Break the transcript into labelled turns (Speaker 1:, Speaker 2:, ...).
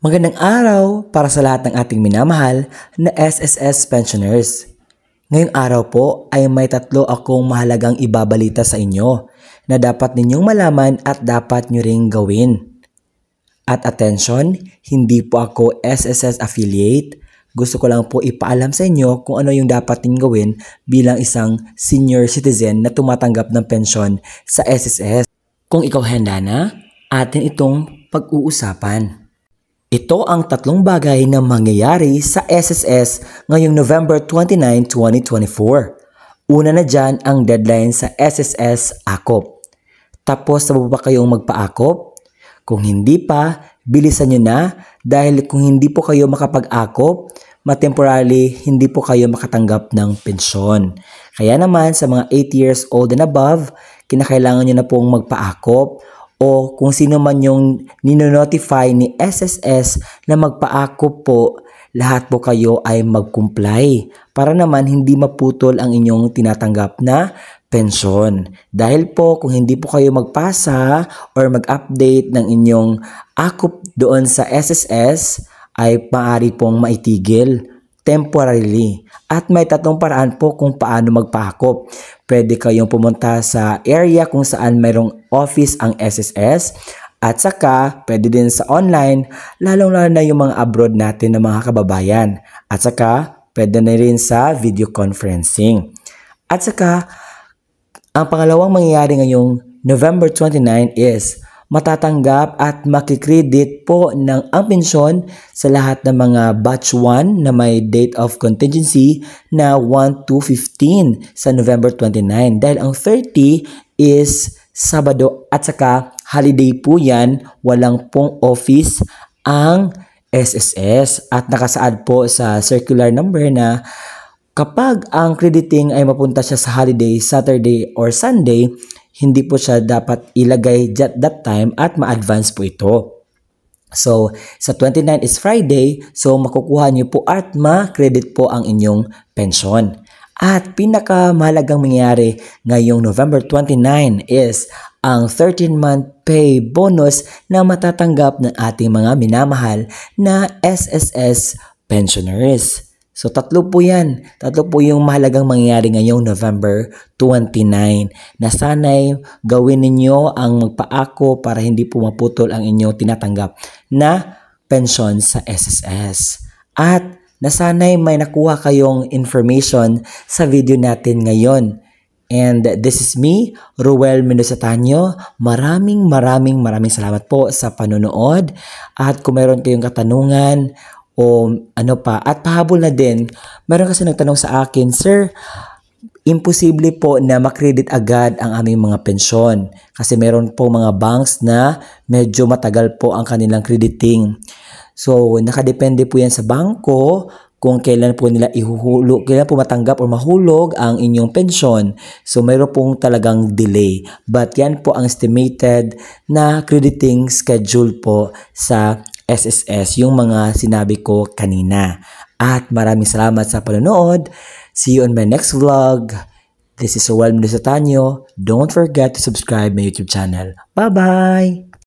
Speaker 1: Magandang araw para sa lahat ng ating minamahal na SSS pensioners. Ngayong araw po ay may tatlo akong mahalagang ibabalita sa inyo na dapat ninyong malaman at dapat nyo ring gawin. At attention, hindi po ako SSS affiliate. Gusto ko lang po ipaalam sa inyo kung ano yung dapat ninyong gawin bilang isang senior citizen na tumatanggap ng pensyon sa SSS. Kung ikaw handa na, atin itong pag-uusapan. Ito ang tatlong bagay na mangyayari sa SSS ngayong November 29, 2024. Una na dyan ang deadline sa SSS AKOP. Tapos na ba kayong magpa-AKOP? Kung hindi pa, bilisan nyo na dahil kung hindi po kayo makapag-AKOP, temporarily hindi po kayo makatanggap ng pensyon. Kaya naman sa mga 8 years old and above, kinakailangan nyo na pong magpa-AKOP. O kung sino man yung ninonotify ni SSS na magpa-AKOP po, lahat po kayo ay mag-comply para naman hindi maputol ang inyong tinatanggap na pensyon. Dahil po kung hindi po kayo magpasa or mag-update ng inyong AKOP doon sa SSS, ay maaari pong maitigil temporarily. At may tatlong paraan po kung paano magpa-AKOP. Pwede kayong pumunta sa area kung saan mayroong office ang SSS. At saka, pwede din sa online, lalong-lalo na yung mga abroad natin na mga kababayan. At saka, pwede na rin sa video conferencing. At saka, ang pangalawang mangyayari ngayong November 29 is matatanggap at makikredit po ng ang pensyon sa lahat ng mga batch 1 na may date of contingency na 1 to 15 sa November 29. Dahil ang 30 is Sabado at saka holiday po yan, walang pong office ang SSS at nakasaad po sa circular number na kapag ang crediting ay mapunta siya sa holiday, Saturday or Sunday, hindi po siya dapat ilagay at that time at ma-advance po ito. So, sa 29 is Friday, so makukuha niyo po at ma-credit po ang inyong pensyon. At pinakamahalagang mangyayari ngayong November 29 is ang 13-month pay bonus na matatanggap ng ating mga minamahal na SSS pensioners. So, tatlo po yan. Tatlo po yung mahalagang mangyayari ngayong November 29 na sana'y gawin ninyo ang magpa-AKOP para hindi po maputol ang inyong tinatanggap na pensyon sa SSS. At na sana'y may nakuha kayong information sa video natin ngayon. And this is me, Ruel Mendoza Tanyo. Maraming salamat po sa panonood. At kung meron kayong katanungan, o ano pa, at pahabol na din, meron kasi nagtanong sa akin, Sir, imposible po na makredit agad ang aming mga pensyon kasi meron po mga banks na medyo matagal po ang kanilang crediting. So, nakadepende po yan sa bangko kung kailan po nila ihuhulog, kailan po matanggap o mahulog ang inyong pensyon. So, mayroon pong talagang delay. But yan po ang estimated na crediting schedule po sa SSS, yung mga sinabi ko kanina. At maraming salamat sa panonood. See you on my next vlog. This is Ruel Mendoza Tanyo. Don't forget to subscribe my YouTube channel. Bye-bye!